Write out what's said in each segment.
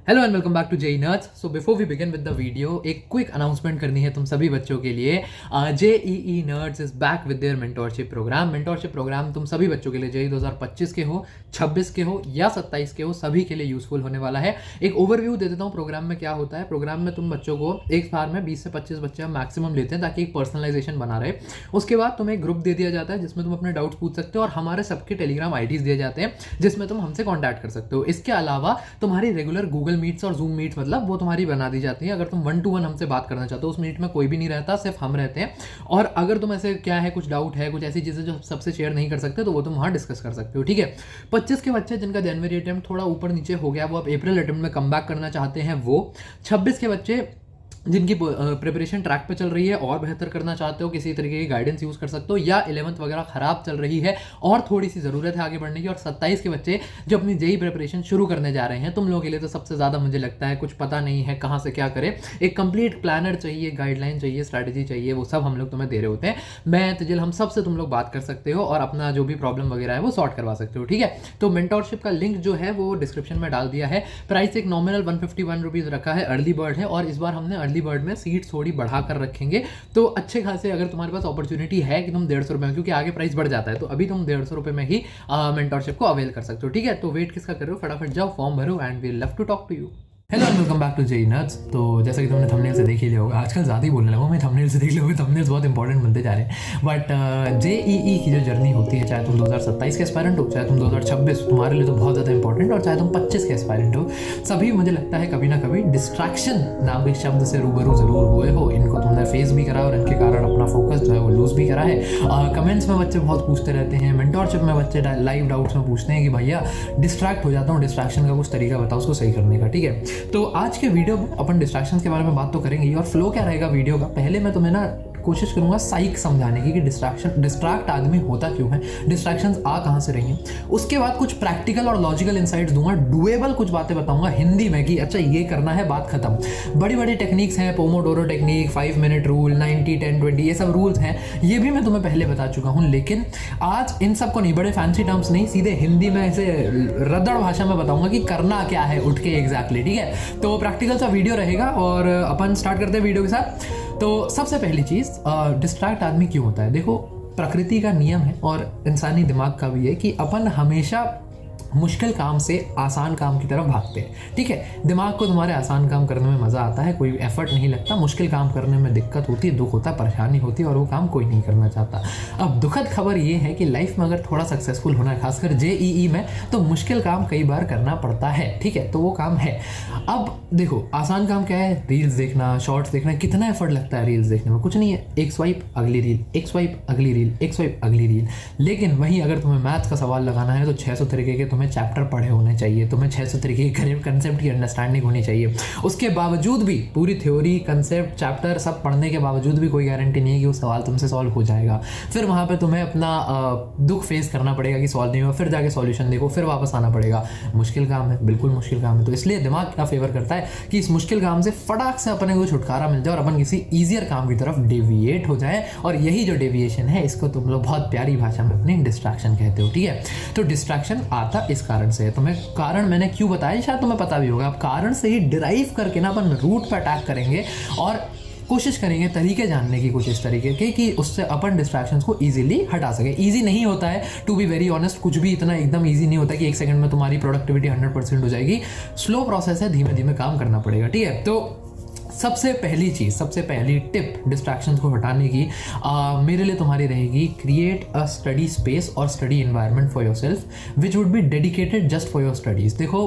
Hello and welcome back to JEE Nerds. So before we begin with the video, एक quick announcement करनी है तुम सभी बच्चों के लिए। JEE Nerds is back with their mentorship program. Mentorship program तुम सभी बच्चों के लिए, जेई 2025 के हो, 26 के हो या 27 के हो, सभी के लिए यूजफुल होने वाला है। एक ओवरव्यू दे देता हूँ प्रोग्राम में क्या होता है। प्रोग्राम में तुम बच्चों को एक बार में 20 से 25 बच्चे हम मैक्सिमम लेते हैं ताकि एक पर्सनलाइजेशन बना रहे। उसके बाद तुम्हें एक ग्रुप दे दिया जाता है जिसमें तुम अपने डाउट्स पूछ सकते हो और हमारे सबके टेलीग्राम आईडीज दिए जाते हैं जिसमें तुम हमसे कॉन्टैक्ट कर सकते हो। इसके अलावा तुम्हारी रेगुलर गूगल मीट्स और जूम मीट्स मतलब वो तुम्हारी बना दी जाती है। अगर तुम 1-to-1 हमसे बात करना चाहते हो, उस मीट में कोई भी नहीं रहता, सिर्फ हम रहते हैं। और अगर तुम ऐसे क्या है, कुछ डाउट है, कुछ ऐसी चीज़ें जो सबसे शेयर नहीं कर सकते, तो वो तुम वहाँ डिस्कस कर सकते हो। ठीक है। 25 के बच्चे जिनका जनवरी अटेम्प्ट थोड़ा ऊपर नीचे हो गया, वो अब अप्रैल अटेम्प्ट में कम बैक करना चाहते हैं वो। 26 के बच्चे जिनकी प्रिपरेशन ट्रैक पे चल रही है और बेहतर करना चाहते हो, किसी तरीके की गाइडेंस यूज़ कर सकते हो, या 11th वगैरह ख़राब चल रही है और थोड़ी सी ज़रूरत है आगे बढ़ने की। और 27 के बच्चे जो अपनी जेई प्रिपरेशन शुरू करने जा रहे हैं, तुम लोगों के लिए तो सबसे ज़्यादा मुझे लगता है कुछ पता नहीं है कहाँ से क्या करें। एक कंप्लीट प्लानर चाहिए, गाइडलाइन चाहिए, स्ट्रैटेजी चाहिए, वो सब हम लोग तुम्हें दे रहे होते हैं। मैं तिजिल हम सब से तुम लोग बात कर सकते हो और अपना जो भी प्रॉब्लम वगैरह है वो सॉर्ट करवा सकते हो। ठीक है। तो मेंटोरशिप का लिंक जो है वो डिस्क्रिप्शन में डाल दिया है। प्राइस एक नॉमिनल 151 रुपीज़ रखा है। अर्ली बर्ड है और इस बार हमने अर्ली बर्ड में सीट्स थोड़ी बढ़ा कर रखेंगे, तो अच्छे खासे अगर तुम्हारे पास अपॉर्चुनिटी है कि तुम 150 रुपये में, क्योंकि आगे प्राइस बढ़ जाता है, तो अभी तुम 150 रुपये में ही मेंटोरशिप को अवेल कर सकते हो। ठीक है। तो वेट किसका कर रहे हो, फटाफट जाओ, फॉर्म भरो and we love to talk to you. Hello and welcome back to JEE Nerds. तो जैसा कि तुमने थंबनेल से देख ही लिया होगा, आजकल ज़्यादा ही बोलने लगा मैं, थंबनेल से देख लोगे, थंबनेल्स बहुत इंपॉर्टेंट बनते जा रहे हैं। बट जेईई की जो जर्नी होती है, चाहे तुम 2027 के एस्पायरेंट हो, चाहे तुम 2026, तुम्हारे लिए तो बहुत ज़्यादा इंपॉर्टेंट, और चाहे तुम 25 के एस्पायरेंट हो, सभी मुझे लगता है कभी ना कभी डिस्ट्रैक्शन नाम के शब्द से रूबरू ज़रूर हुए हो। इनको तुमने फेस भी करा और इनके कारण अपना फोकस जो है वो लूज़ भी करा है। कमेंट्स में बच्चे बहुत पूछते रहते हैं, मेंटोरशिप में बच्चे लाइव डाउट्स में पूछते हैं कि भैया डिस्ट्रैक्ट हो जाता हूँ, डिस्ट्रैक्शन का कुछ तरीका बताओ उसको सही करने का। ठीक है। तो आज के वीडियो में अपन डिस्ट्रैक्शंस के बारे में बात तो करेंगे ही। और फ्लो क्या रहेगा वीडियो का, पहले मैं तुम्हें ना कोशिश करूंगा साइक समझाने की कि डिस्ट्रैक्ट आदमी होता क्यों है, डिस्ट्रैक्शंस आ कहाँ से रही हैं। उसके बाद कुछ प्रैक्टिकल और लॉजिकल इनसाइट्स दूंगा, डुएबल कुछ बातें बताऊंगा हिंदी में कि अच्छा ये करना है, बात खत्म। बड़ी बड़ी टेक्निक्स हैं, पोमोडोरो टेक्निक, 5 मिनट रूल, 90-10-20, ये सब रूल्स हैं, ये भी मैं तुम्हें पहले बता चुका हूँ। लेकिन आज इन सबको नहीं, बड़े फैंसी टर्म्स नहीं, सीधे हिंदी में ऐसे रदड़ भाषा में बताऊंगा कि करना क्या है उठ के एग्जैक्टली। ठीक है। तो प्रैक्टिकल सा वीडियो रहेगा और अपन स्टार्ट करते हैं वीडियो के साथ। तो सबसे पहली चीज़, डिस्ट्रैक्ट आदमी क्यों होता है। देखो, प्रकृति का नियम है और इंसानी दिमाग का भी है कि अपन हमेशा मुश्किल काम से आसान काम की तरफ भागते हैं। ठीक है। दिमाग को तुम्हारे आसान काम करने में मज़ा आता है, कोई एफर्ट नहीं लगता। मुश्किल काम करने में दिक्कत होती है, दुख होता है, परेशानी होती है और वो काम कोई नहीं करना चाहता। अब दुखद खबर ये है कि लाइफ में अगर थोड़ा सक्सेसफुल होना है, खासकर जेईई में, तो मुश्किल काम कई बार करना पड़ता है। ठीक है। तो वो काम है। अब देखो, आसान काम क्या है, रील्स देखना, शॉर्ट्स देखना। कितना एफर्ट लगता है रील्स देखने में, कुछ नहीं है, एक स्वाइप अगली रील, एक स्वाइप अगली रील, एक स्वाइप अगली रील। लेकिन वहीं अगर तुम्हें मैथ्स का सवाल लगाना है तो 600 तरीके के तुम्हें चैप्टर पढ़े होने चाहिए, तुम्हें 600 तरीके के कंसेप्ट की अंडरस्टैंडिंग होनी चाहिए। उसके बावजूद भी पूरी थ्योरी, कंसेप्ट, चैप्टर सब पढ़ने के बावजूद भी कोई गारंटी नहीं है कि वो सवाल तुमसे सॉल्व हो जाएगा। फिर वहाँ पे तुम्हें अपना दुख फेस करना पड़ेगा कि सॉल्व नहीं हुआ, फिर जाके सॉल्यूशन देखो, फिर वापस आना पड़ेगा। मुश्किल काम है, बिल्कुल मुश्किल काम है। तो इसलिए दिमाग क्या फेवर करता है कि इस मुश्किल काम से फटाक से अपने को छुटकारा मिल जाए और अपन किसी ईजियर काम की तरफ डेविएट हो जाए। और यही जो डेविएशन है, इसको तुम लोग बहुत प्यारी भाषा में अपनी डिस्ट्रैक्शन कहते हो। ठीक है। तो डिस्ट्रैक्शन आता इस कारण से है। तुम्हें कारण मैंने क्यों बताया शायद तुम्हें पता भी होगा। अब कारण से ही डिराइव करके ना अपन रूट पर अटैक करेंगे और कोशिश करेंगे तरीके जानने की, कुछ इस तरीके के कि उससे अपन डिस्ट्रैक्शंस को इजीली हटा सके। इजी नहीं होता है, टू बी वेरी ऑनेस्ट, कुछ भी इतना एकदम इजी नहीं होता है कि 1 सेकंड में तुम्हारी प्रोडक्टिविटी 100% हो जाएगी। स्लो प्रोसेस है, धीमे धीमे काम करना पड़ेगा। ठीक है। तो सबसे पहली चीज़, सबसे पहली टिप डिस्ट्रैक्शंस को हटाने की मेरे लिए तुम्हारी रहेगी, क्रिएट अ स्टडी स्पेस और study environment for yourself which would be dedicated just for your studies. देखो,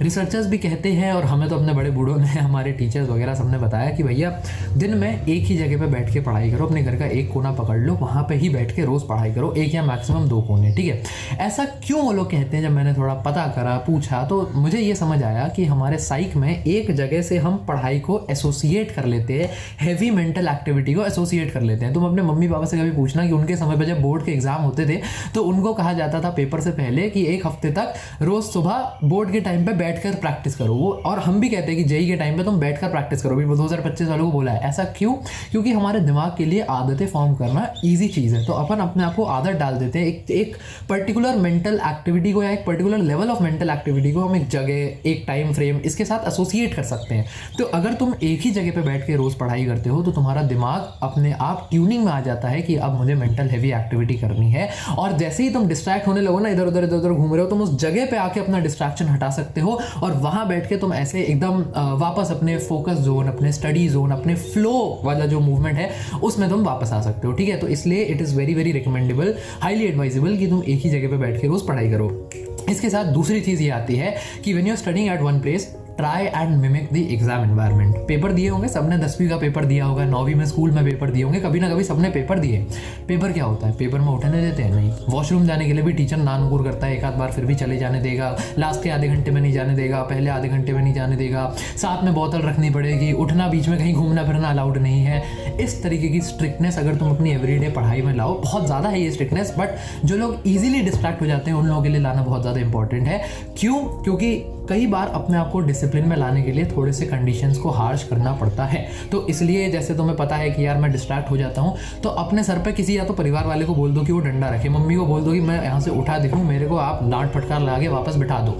रिसर्चर्स भी कहते हैं और हमें तो अपने बड़े बूढ़ों ने, हमारे टीचर्स वगैरह सबने बताया कि भैया दिन में एक ही जगह पे बैठ के पढ़ाई करो, अपने घर का एक कोना पकड़ लो, वहाँ पे ही बैठ के रोज़ पढ़ाई करो, एक या मैक्सिमम 2 कोने। ठीक है। ऐसा क्यों वो लोग कहते हैं, जब मैंने थोड़ा पता करा, पूछा, तो मुझे ये समझ आया कि हमारे साइक में एक जगह से हम पढ़ाई को एसोसिएट कर लेते हैं, हैवी मेंटल एक्टिविटी को एसोसिएट कर लेते हैं। तुम अपने मम्मी पापा से कभी पूछना कि उनके समय पर जब बोर्ड के एग्जाम होते थे तो उनको कहा जाता था पेपर से पहले कि एक हफ्ते तक रोज सुबह बोर्ड के टाइम पे बैठकर प्रैक्टिस करो। वो और हम भी कहते हैं कि जेई के टाइम पे तुम बैठकर प्रैक्टिस करो, भी 2025 वालों को बोला है। ऐसा क्यों? क्योंकि हमारे दिमाग के लिए आदतें फॉर्म करना ईजी चीज़ है, तो अपन अपने आप को आदत डाल देते हैं। एक पर्टिकुलर मेंटल एक्टिविटी को या एक particular level of mental activity को हम एक जगह, एक टाइम फ्रेम इसके साथ एसोसिएट कर सकते हैं। तो अगर तुम एक ही जगह पे बैठ के रोज पढ़ाई करते हो तो तुम्हारा दिमाग अपने आप ट्यूनिंग में आ जाता है कि अब मुझे मेंटल हैवी एक्टिविटी करनी है। और जैसे ही तुम डिस्ट्रैक्ट होने लगो ना, इधर उधर घूम रहे हो, तुम उस जगह पे आके अपना डिस्ट्रैक्शन हटा सकते हो और वहां बैठ के तुम ऐसे एकदम वापस अपने फोकस जोन, अपने स्टडी जोन, अपने फ्लो वाला जो मूवमेंट है उसमें तुम वापस आ सकते हो। ठीक है, तो इसलिए it is very very recommendable, highly advisable कि तुम एक ही जगह पे बैठ के रोज पढ़ाई करो। इसके साथ दूसरी चीज़ ये आती है कि when you are studying at one place, try and mimic the exam environment. Paper दिए होंगे सबने, 10वीं का पेपर दिया होगा, 9वीं में स्कूल में पेपर दिए होंगे, कभी ना कभी सबने पेपर दिए। पेपर क्या होता है? पेपर में उठने देते हैं? नहीं। वॉशरूम जाने के लिए भी टीचर ना नुकुर करता है, एक आध बार फिर भी चले जाने देगा, लास्ट के आधे घंटे में नहीं जाने देगा, पहले आधे घंटे में नहीं जाने देगा, साथ में बोतल रखनी पड़ेगी, उठना बीच में कहीं घूमना फिरना अलाउड नहीं है। इस तरीके की स्ट्रिक्टनेस अगर तुम अपनी एवरीडे पढ़ाई में लाओ, बहुत ज़्यादा है ये स्ट्रिक्टनेस, बट जो लोग ईजिली डिस्ट्रैक्ट हो जाते हैं उन लोगों के लिए लाना बहुत ज़्यादा इंपॉर्टेंट है। क्यों? क्योंकि कई बार अपने आप को डिसिप्लिन में लाने के लिए थोड़े से कंडीशंस को हार्श करना पड़ता है। तो इसलिए जैसे तुम्हें पता है कि यार मैं डिस्ट्रैक्ट हो जाता हूँ, तो अपने सर पे किसी या तो परिवार वाले को बोल दो कि वो डंडा रखे, मम्मी को बोल दो कि मैं यहाँ से उठा दिखूँ, मेरे को आप डांट फटकार लगा के वापस बिठा दो।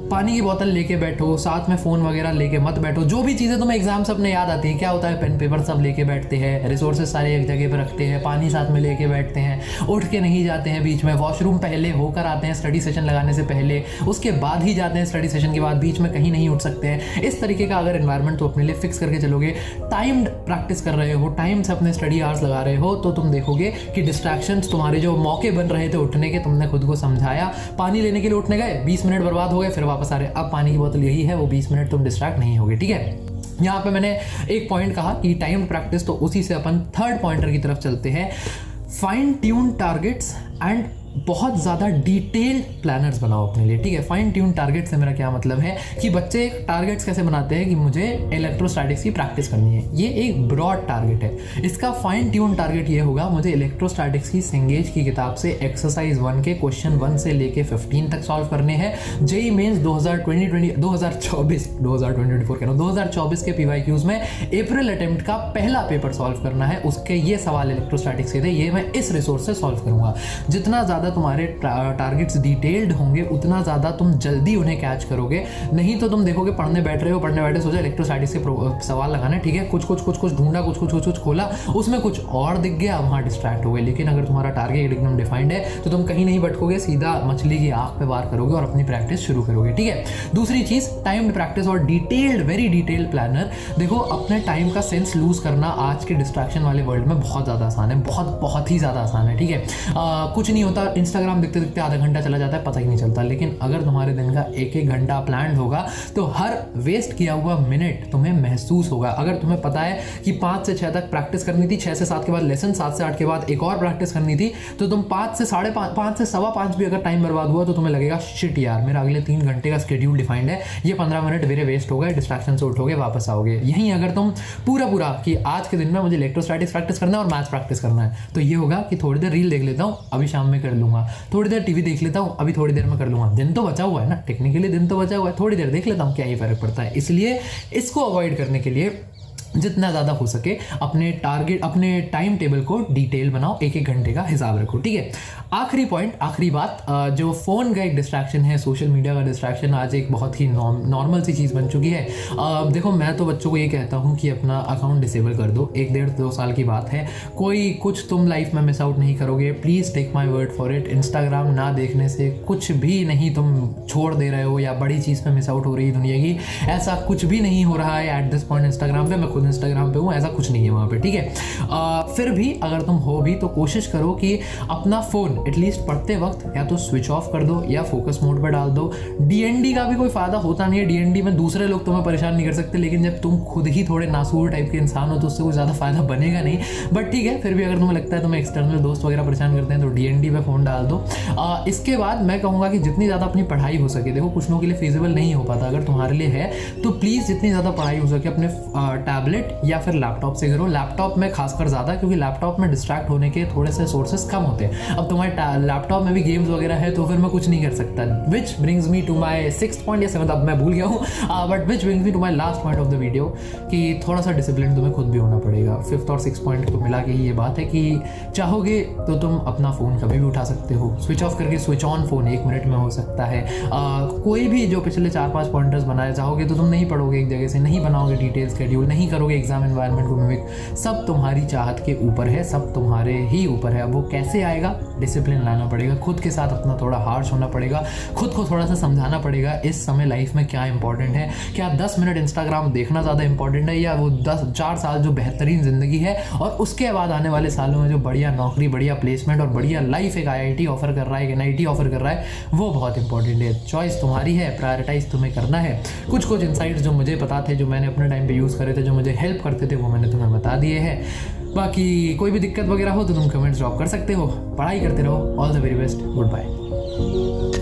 पानी की बोतल लेके बैठो, साथ में फ़ोन वगैरह लेके मत बैठो। जो भी चीज़ें तुम्हें एग्जाम से अपने याद आती है, क्या होता है, पेन पेपर सब लेके बैठते हैं, रिसोर्सेज सारे एक जगह पर रखते हैं, पानी साथ में लेके बैठते हैं, उठ के नहीं जाते हैं बीच में, वॉशरूम पहले होकर आते हैं स्टडी सेशन लगाने से पहले, उसके बाद ही जाते हैं स्टडी सेशन के बाद, बीच में कहीं नहीं उठ सकते हैं। इस तरीके का अगर एनवायरनमेंट तो अपने लिए फिक्स करके चलोगे, टाइम्ड प्रैक्टिस कर रहे हो, टाइम से अपने स्टडी आवर्स लगा रहे हो, तो तुम देखोगे कि डिस्ट्रैक्शंस तुम्हारे जो मौके बन रहे थे उठने के, तुमने खुद को समझाया, पानी लेने के लिए उठने गए, 20 मिनट बर्बाद हो गए, फिर वापस आ रहे, अब पानी की बोतल यही है, वो 20 मिनट तुम डिस्ट्रैक्ट नहीं होगे। ठीक है, यहाँ पे मैंने एक पॉइंट कहा कि टाइम्ड प्रैक्टिस, तो उसी से अपन थर्ड पॉइंटर की तरफ चलते हैं। फाइन ट्यून टारगेट्स एंड बहुत ज़्यादा डिटेल्ड प्लानर्स बनाओ अपने लिए। ठीक है, फाइन ट्यून टारगेट से मेरा क्या मतलब है कि बच्चे टारगेट्स कैसे बनाते हैं कि मुझे इलेक्ट्रोस्टैटिक्स की प्रैक्टिस करनी है, ये एक ब्रॉड टारगेट है। इसका फाइन ट्यून टारगेट ये होगा, मुझे इलेक्ट्रोस्टैटिक्स की सेंगेज की किताब से एक्सरसाइज 1 के क्वेश्चन 1 से लेके 15 तक सॉल्व करने हैं। जेई मेंस 2024 के PYQs में अप्रैल अटेम्प्ट का पहला पेपर सॉल्व करना है, उसके ये सवाल इलेक्ट्रोस्टैटिक्स के थे, ये मैं इस रिसोर्स से सॉल्व करूंगा। जितना ज़्यादा तुम्हारे टारगेट्स डिटेल्ड होंगे उतना ज़्यादा तुम जल्दी उन्हें कैच करोगे। नहीं तो तुम देखोगे पढ़ने बैठे सोचा इलेक्ट्रोस्टैटिक्स के सवाल लगाना, ठीक है, कुछ ढूंढा, कुछ खोला, उसमें कुछ और दिख गया, वहाँ डिस्ट्रैक्ट हो गए। लेकिन अगर तुम्हारा टारगेट एकदम डिफाइंड है तो तुम कहीं नहीं भटकोगे, सीधा मछली की आँख पे वार करोगे और अपनी प्रैक्टिस शुरू करोगे। ठीक है, दूसरी चीज़ टाइम्ड प्रैक्टिस और डिटेल्ड, वेरी डिटेल्ड प्लानर। देखो, अपने टाइम का सेंस लूज करना आज के डिस्ट्रैक्शन वाले वर्ल्ड में बहुत ज़्यादा आसान है, बहुत ही ज़्यादा आसान है। ठीक है, कुछ नहीं होता, इंस्टाग्राम देखते देखते आधा घंटा चला जाता है, पता ही नहीं चलता। लेकिन अगर तुम्हारे दिन का एक घंटा प्लान होगा तो हर वेस्ट किया हुआ मिनट तुम्हें महसूस होगा। अगर तुम्हें पता है कि 5 से 6 तक प्रैक्टिस करनी थी, 6 से 7 के बाद लेसन, 7 से 8 के बाद एक और प्रैक्टिस करनी थी, तो तुम 5 से 5:15 भी अगर टाइम बर्बाद हुआ तो तुम्हें लगेगा शिट यार, मेरा अगले 3 घंटे का स्केड्यूल डिफाइंड है, ये 15 मिनट मेरे वेस्ट हो गए, डिस्ट्रैक्शन से उठोगे, वापस आओगे। यहीं अगर तुम पूरा कि आज के दिन में मुझे इलेक्ट्रोस्टैटिक्स प्रैक्टिस करना है और मैथ्स प्रैक्टिस करना है, तो ये होगा कि थोड़ी देर रील देख लेता हूँ, अभी शाम में कर लूंगा, थोड़ी देर टीवी देख लेता हूँ, अभी थोड़ी देर में कर लूंगा। दिन तो बचा हुआ है ना, टेक्निकली दिन तो बचा हुआ है, थोड़ी देर देख लेता हूँ, क्या ही फर्क पड़ता है। इसलिए इसको अवॉइड करने के लिए जितना ज़्यादा हो सके अपने टाइम टेबल को डिटेल बनाओ, एक घंटे का हिसाब रखो। ठीक है, आखिरी पॉइंट, आखिरी बात, जो फ़ोन का एक डिस्ट्रैक्शन है, सोशल मीडिया का डिस्ट्रैक्शन आज एक बहुत ही नॉर्मल सी चीज़ बन चुकी है। देखो, मैं तो बच्चों को ये कहता हूँ कि अपना अकाउंट डिसेबल कर दो, 1-1.5-2 साल की बात है, कोई कुछ तुम लाइफ में मिस आउट नहीं करोगे। Please take my word for it, Instagram ना देखने से कुछ भी नहीं तुम छोड़ दे रहे हो या बड़ी चीज़ पे मिस आउट हो रही है दुनिया की, ऐसा कुछ भी नहीं हो रहा है एट दिस पॉइंट इंस्टाग्राम पे। मैं खुद इंस्टाग्राम पे हूँ, ऐसा कुछ नहीं है वहाँ पे, ठीक है। फिर भी अगर तुम हो भी तो कोशिश करो कि अपना फ़ोन एटलीस्ट पढ़ते वक्त या तो स्विच ऑफ कर दो या फोकस मोड पर डाल दो। डीएनडी का भी कोई फ़ायदा होता नहीं है, डीएनडी में दूसरे लोग तुम्हें परेशान नहीं कर सकते, लेकिन जब तुम खुद ही थोड़े नासूर टाइप के इंसान हो तो उससे कोई ज़्यादा फ़ायदा बनेगा नहीं। बट ठीक है, फिर भी अगर तुम्हें लगता है तुम्हें एक्सटर्नल दोस्त वगैरह परेशान करते हैं तो डीएनडी पे फ़ोन डाल दो। इसके बाद मैं कहूँगा कि जितनी ज़्यादा अपनी पढ़ाई हो सके, देखो कुछ लोगों के लिए फिजिबल नहीं हो पाता, अगर तुम्हारे लिए है तो प्लीज़ जितनी ज़्यादा पढ़ाई हो सके अपने टैबलेट या फिर लैपटॉप से करो। लैपटॉप में खासकर ज़्यादा, क्योंकि लैपटॉप में डिस्ट्रैक्ट होने के थोड़े से सोर्सेस कम होते हैं। अब तुम्हारे लैपटॉप में भी गेम्स वगैरह है तो फिर मैं कुछ नहीं कर सकता। Which brings me to my 6th point या 7th, अब मैं भूल गया हूँ, but which brings me to my last point of the video कि थोड़ा सा डिसिप्लिन तुम्हें खुद भी होना पड़ेगा। 5th और 6th पॉइंट को मिला के ही ये बात है कि चाहोगे तो तुम अपना फ़ोन कभी भी उठा सकते हो, स्विच ऑफ करके स्विच ऑन फ़ोन 1 मिनट में हो सकता है। कोई भी जो पिछले 4-5 पॉइंटर्स बनाए, चाहोगे तो तुम नहीं पढ़ोगे एक जगह से, नहीं बनाओगे डिटेल स्केड्यूल, नहीं करोगे एग्जाम एनवायरनमेंट को मिमिक, सब तुम्हारी चाहत के ऊपर है, सब तुम्हारे ही ऊपर है। अब वो कैसे आएगा? डिसिप्लिन लाना पड़ेगा, खुद के साथ अपना थोड़ा हार्श होना पड़ेगा, खुद को थोड़ा सा समझाना पड़ेगा इस समय लाइफ में क्या इंपॉर्टेंट है। क्या 10 मिनट इंस्टाग्राम देखना ज़्यादा इंपॉर्टेंट है या वो 4 साल जो बेहतरीन ज़िंदगी है और उसके बाद आने वाले सालों में जो बढ़िया नौकरी, बढ़िया प्लेसमेंट और बढ़िया लाइफ एक आईआईटी ऑफर कर रहा है, एक एनआईटी ऑफर कर रहा है, वो बहुत इंपॉर्टेंट है। चॉइस तुम्हारी है, प्रायोरिटाइज तुम्हें करना है। कुछ इनसाइट्स जो मुझे पता थे, जो मैंने अपने टाइम पे यूज़ करे थे, जो मुझे हेल्प करते थे, वो मैंने तुम्हें बता दिए हैं। बाकी कोई भी दिक्कत वगैरह हो तो तुम कमेंट्स ड्रॉप कर सकते हो। पढ़ाई करते रहो। All the very best. Good bye.